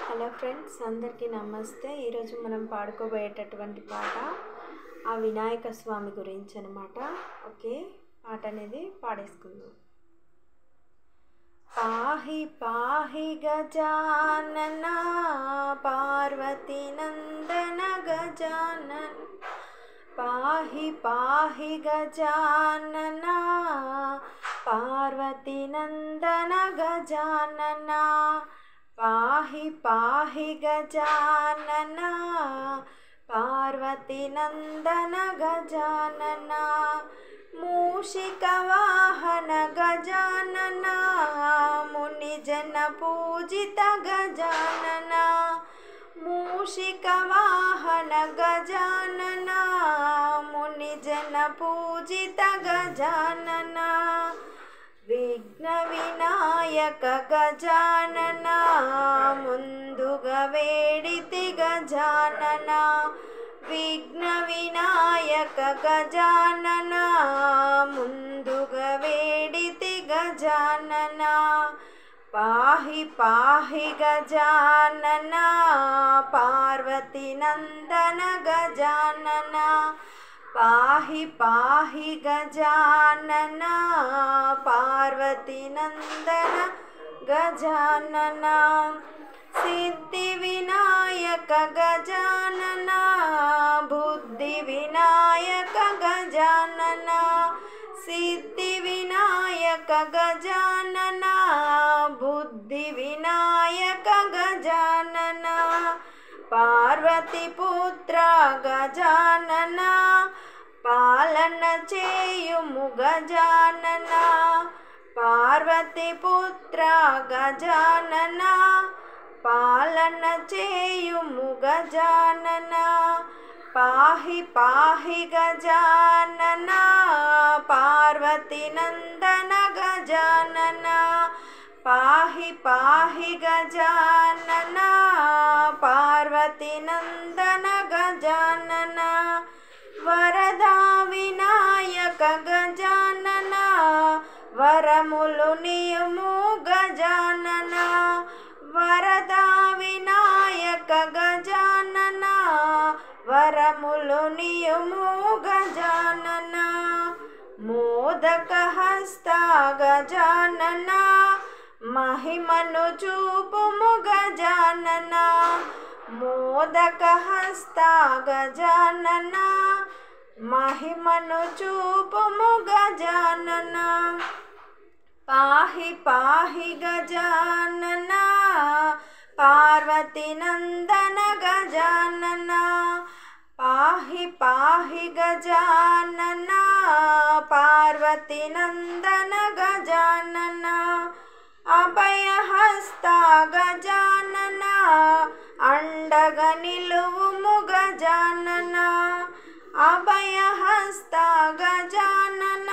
Hello friends, అందరికీ నమస్తే. ఈరోజు మనం పాడుకోబోయేటటువంటి పాట ఆ వినాయక స్వామి గురించి అనమాట. ఓకే, పాట అనేది పాడేసుకుందాం. పాహి పాహి గజానన పార్వతీ నందన గజానన, పాహి పాహి గజానన పార్వతీ నందన గజానన, పాహి పాహి గజానన పార్వతీ నందన గజానన, మూషిక వాహన గజానన మునిజన పూజిత గజానన, మూషిక వాహన గజానన మునిజన పూజిత గజానన, విఘ్న వినాయక గజానన ముందుగా వేడితి గజానన, విఘ్న వినాయక గజానన ముందుగా వేడితి గజానన, పాహి పాహి గజానన పార్వతీ నందన గజానన, పాహి పాహి గజానన పార్వతీ నందన గజానన, సిద్ధి వినాయక గజానన బుద్ధి వినాయక గజానన, సిద్ధి వినాయక గజానన బుద్ధి వినాయక గజానన, పార్వతి పుత్ర గజానన పాలన చేయుము గజానన, పార్వతి పుత్ర గజానన పాలన చేయుము గజానన, పాహి పాహి గజానన పార్వతీ నందన గజానన, పాహి పాహి గజానన పార్వతీ నందన గజానన, వరదా వినాయక గజానన వరములు నియము గజానన, వరదా వినాయక గజానన వరములు నియము గజానన, మోదక హస్త గజానన మహిమను చూపుము గజానన, మోదక హస్త గజానన మహిమను చూపుము గజానన, పాహి పాహి గజానన పార్వతీ నందన గజానన, పాహి పాహి గజానన పార్వతీ నందన గజానన, అభయ హస్త గజానన అండగ నిలువుము గజానన, అభయ హస్త గజానన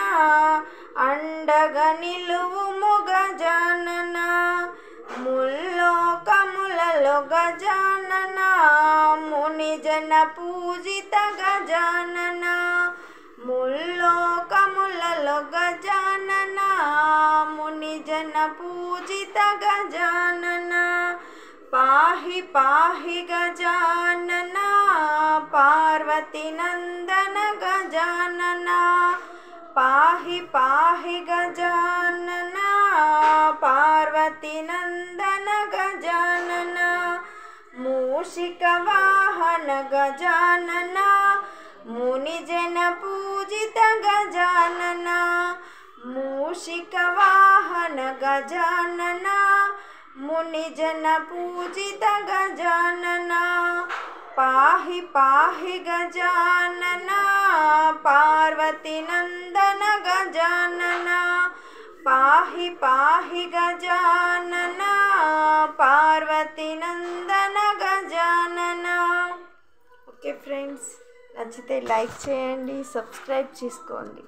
అండగ నిలువుము గజానన, ముల్లోకములలో గజానన మునిజన పూజిత గజానన, ముల్లోకములలో గజానన మునిజన పూజిత గజానన, పాహి పాహి గజానన పార్వతీ నందన గజానన, పాహి పాహి గజానన పార్వతీ నందన గజానన, మూషిక వాహన గజానన మునిజన పూజిత గజానన, మూషిక వాహన గజానన మునిజన పూజిత గజానన, పాహి పాహి గజానన పార్వతీ నందన గజానన, పాహి పాహి గజానన పార్వతీ నందన గజానన. ఓకే ఫ్రెండ్స్, నచ్చితే లైక్ చేయండి, సబ్స్క్రైబ్ చేసుకోండి.